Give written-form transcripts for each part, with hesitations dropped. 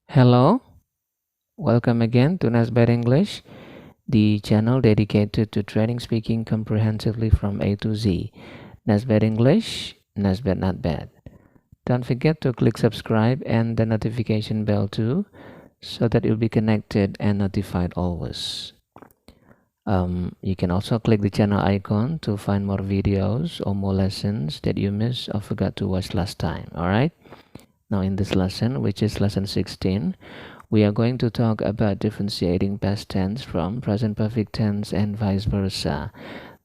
Hello, welcome again to Nasbad English, the channel dedicated to training speaking comprehensively from A to Z. Nasbad English, Nasbad not bad. Don't forget to click subscribe and the notification bell too, so that you'll be connected and notified always. You can also click the channel icon to find more videos or more lessons that you missed or forgot to watch last time. Alright, now in this lesson, which is lesson 16, we are going to talk about differentiating past tense from present perfect tense and vice versa.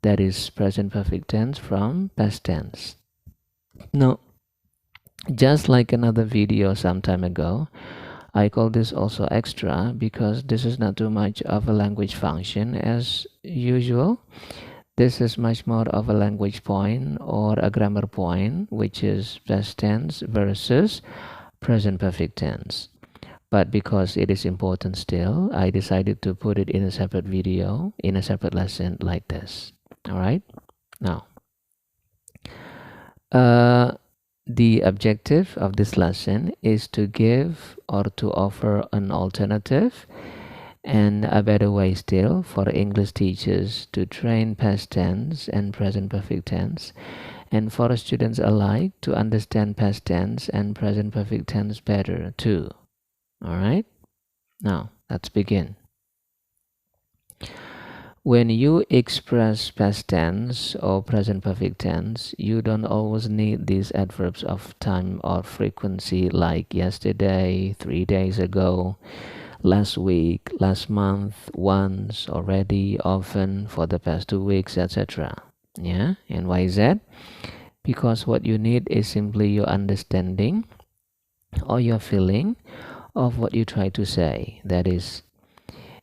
That is present perfect tense from past tense. Now, just like another video some time ago, I call this also extra because this is not too much of a language function as usual. This is much more of a language point or a grammar point, which is past tense versus present perfect tense. But because it is important still, I decided to put it in a separate video, in a separate lesson like this. All right. Now, the objective of this lesson is to give or to offer an alternative and a better way still for English teachers to train past tense and present perfect tense, and for students alike to understand past tense and present perfect tense better too. All right. Now, let's begin. When you express past tense or present perfect tense, you don't always need these adverbs of time or frequency like yesterday, 3 days ago, last week, last month, once, already, often, for the past 2 weeks, etc. Yeah, and why is that? Because what you need is simply your understanding or your feeling of what you try to say. That is,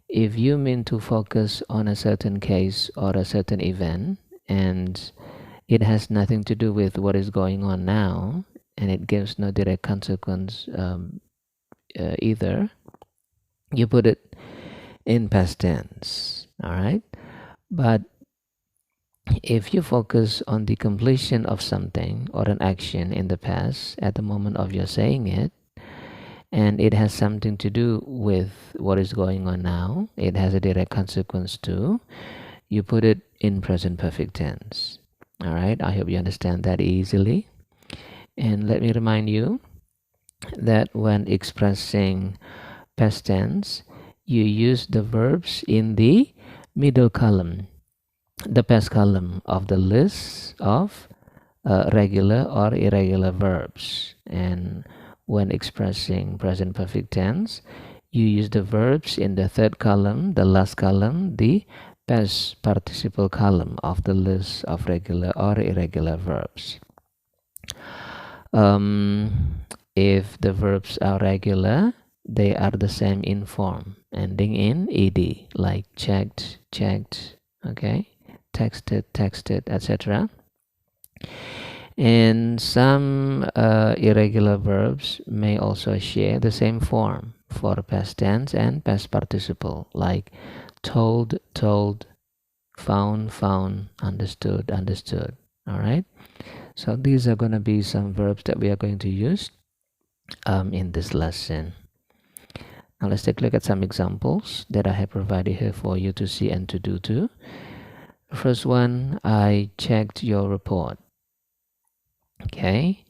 if you mean to focus on a certain case or a certain event and it has nothing to do with what is going on now and it gives no direct consequence either, you put it in past tense. All right. But if you focus on the completion of something or an action in the past at the moment of your saying it, and it has something to do with what is going on now, it has a direct consequence too, you put it in present perfect tense. All right, I hope you understand that easily. And let me remind you that when expressing past tense, you use the verbs in the middle column, the past column of the list of regular or irregular verbs. And when expressing present perfect tense, you use the verbs in the third column, the last column, the past participle column of the list of regular or irregular verbs. If the verbs are regular, they are the same in form, ending in ed, like checked, checked, okay, texted, texted, etc. And some irregular verbs may also share the same form for past tense and past participle, like told, told, found, found, understood, understood. All right. So these are going to be some verbs that we are going to use in this lesson. Now let's take a look at some examples that I have provided here for you to see and to do too. The first one, I checked your report. Okay,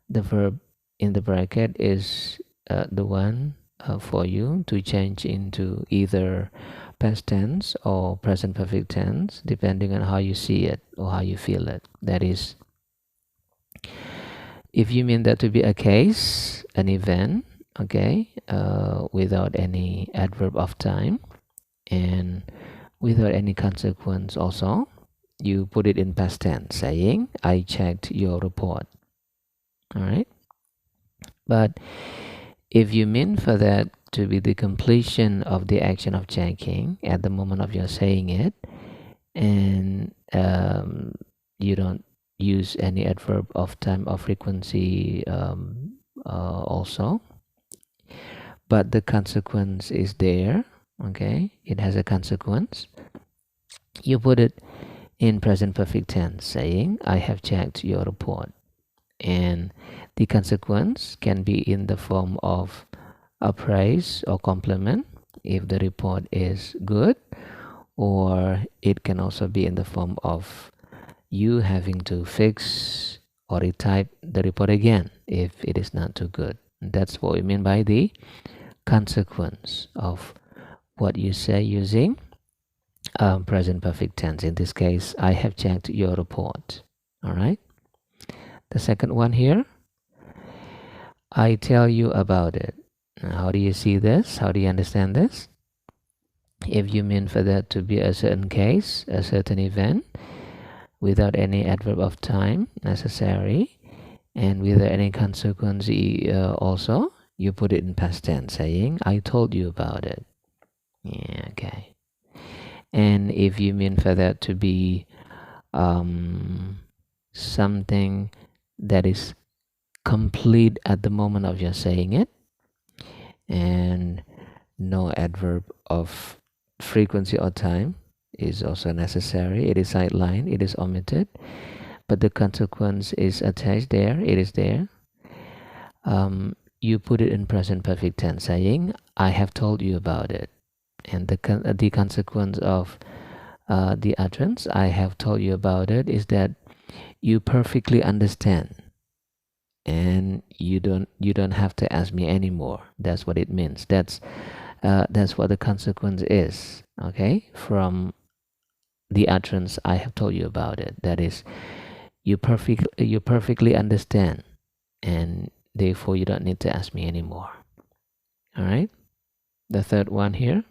the verb in the bracket is the one for you to change into either past tense or present perfect tense, depending on how you see it or how you feel it. That is, if you mean that to be a case, an event, okay, without any adverb of time and without any consequence also, you put it in past tense, saying, I checked your report. All right. But if you mean for that to be the completion of the action of checking at the moment of your saying it, and you don't use any adverb of time or frequency also, but the consequence is there, okay, it has a consequence, you put it in present perfect tense, saying, I have checked your report. And the consequence can be in the form of a praise or compliment if the report is good, or it can also be in the form of you having to fix or retype the report again if it is not too good. That's what we mean by the consequence of what you say using present perfect tense. In this case, I have checked your report. All right. The second one here, I tell you about it. How do you see this? How do you understand this? If you mean for that to be a certain case, a certain event, without any adverb of time necessary, and without any consequence also, you put it in past tense, saying, I told you about it. Yeah, okay. And if you mean for that to be something that is complete at the moment of your saying it, and no adverb of frequency or time is also necessary. It is sidelined, it is omitted, but the consequence is attached there, it is there. You put it in present perfect tense, saying, I have told you about it. And the consequence of the utterance, I have told you about it, is that you perfectly understand, and you don't have to ask me anymore. That's what it means. That's what the consequence is, okay, from the utterance, I have told you about it. That is, you perfectly understand, and therefore you don't need to ask me anymore. All right. The third one here,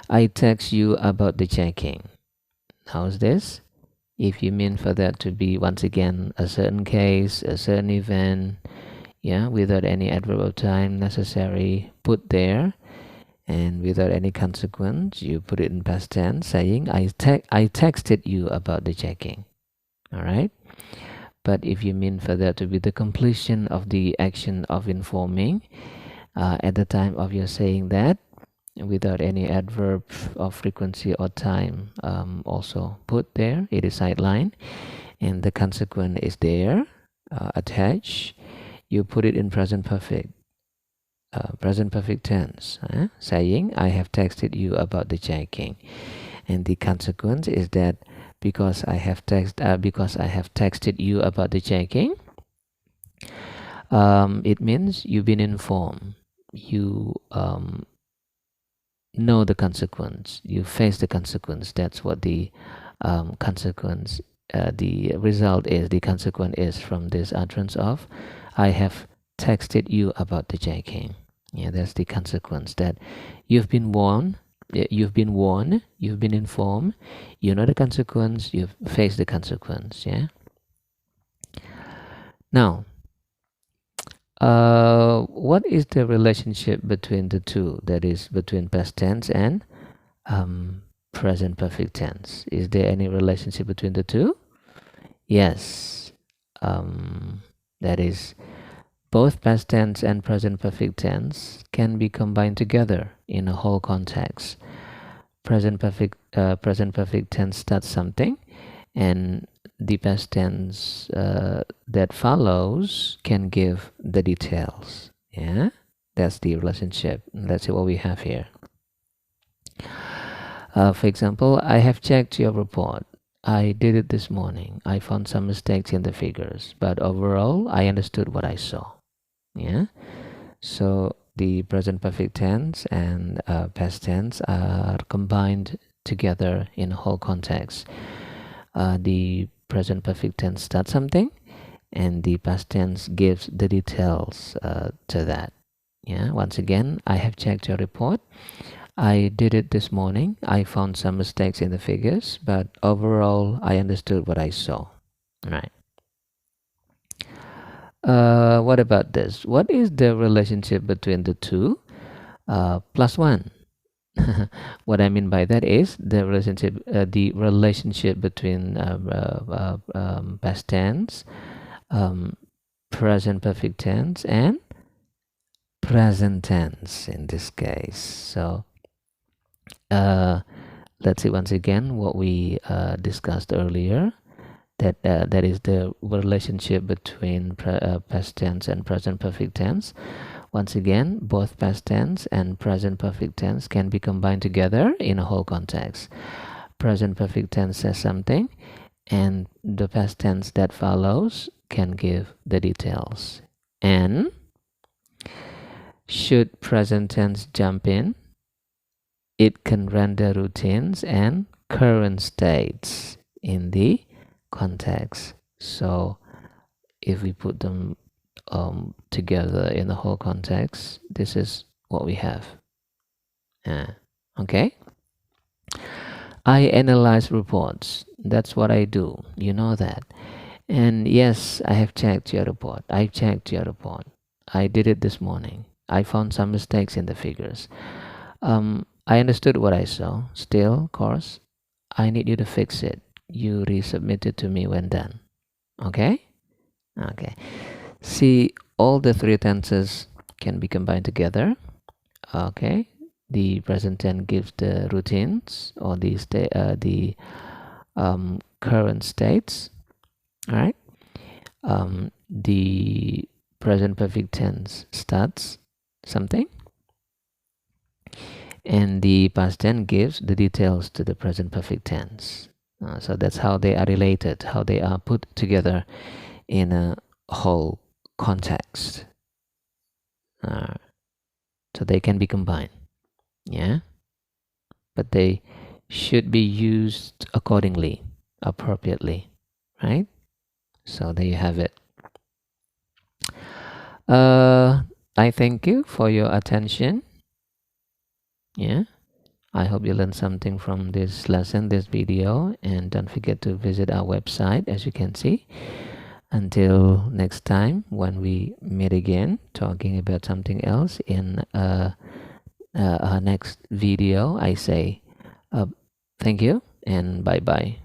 I text you about the checking. How's this? If you mean for that to be, once again, a certain case, a certain event, yeah, without any adverb of time necessary, put there, and without any consequence, you put it in past tense, saying, I texted you about the checking. All right. But if you mean for that to be the completion of the action of informing at the time of your saying that, without any adverb of frequency or time also put there, it is sidelined, and the consequence is there, attached. You put it in present perfect tense, saying, I have texted you about the checking, and the consequence is that because I have texted you about the checking, it means you've been informed. You know the consequence. You face the consequence. That's what the consequence, the result is. The consequence is from this utterance of, I have texted you about the checking. Yeah, that's the consequence, that you've been warned. You've been warned. You've been informed. You know the consequence. You've faced the consequence. Yeah. Now, what is the relationship between the two? That is, between past tense and present perfect tense. Is there any relationship between the two? Yes. That is, both past tense and present perfect tense can be combined together in a whole context. Present perfect tense starts something, and the past tense that follows can give the details. Yeah, that's the relationship. Let's see what we have here. For example, I have checked your report. I did it this morning. I found some mistakes in the figures, but overall, I understood what I saw. Yeah. So the present perfect tense and past tense are combined together in a whole context. The present perfect tense starts something, and the past tense gives the details to that. Yeah. Once again, I have checked your report. I did it this morning. I found some mistakes in the figures, but overall, I understood what I saw. Right. What about this? What is the relationship between the two? Plus one. What I mean by that is the relationship between past tense, present perfect tense, and present tense in this case. So let's see once again what we discussed earlier. That is the relationship between past tense and present perfect tense. Once again, both past tense and present perfect tense can be combined together in a whole context. Present perfect tense says something, and the past tense that follows can give the details. And should present tense jump in, it can render routines and current states in the context. So if we put them together in the whole context, this is what we have. Okay. I analyze reports. That's what I do. You know that. And yes, I have checked your report. I checked your report. I did it this morning. I found some mistakes in the figures. I understood what I saw. Still, of course, I need you to fix it. You resubmit it to me when done. Okay? Okay. See, all the three tenses can be combined together. Okay. The present tense gives the routines or the current states. All right. The present perfect tense starts something, and the past tense gives the details to the present perfect tense. So that's how they are related, how they are put together in a whole context. So they can be combined, yeah, but they should be used accordingly, appropriately, right? So there you have it. I thank you for your attention. Yeah, I hope you learned something from this lesson, this video, and don't forget to visit our website, as you can see. Until next time, when we meet again, talking about something else in our next video, I say thank you and bye bye.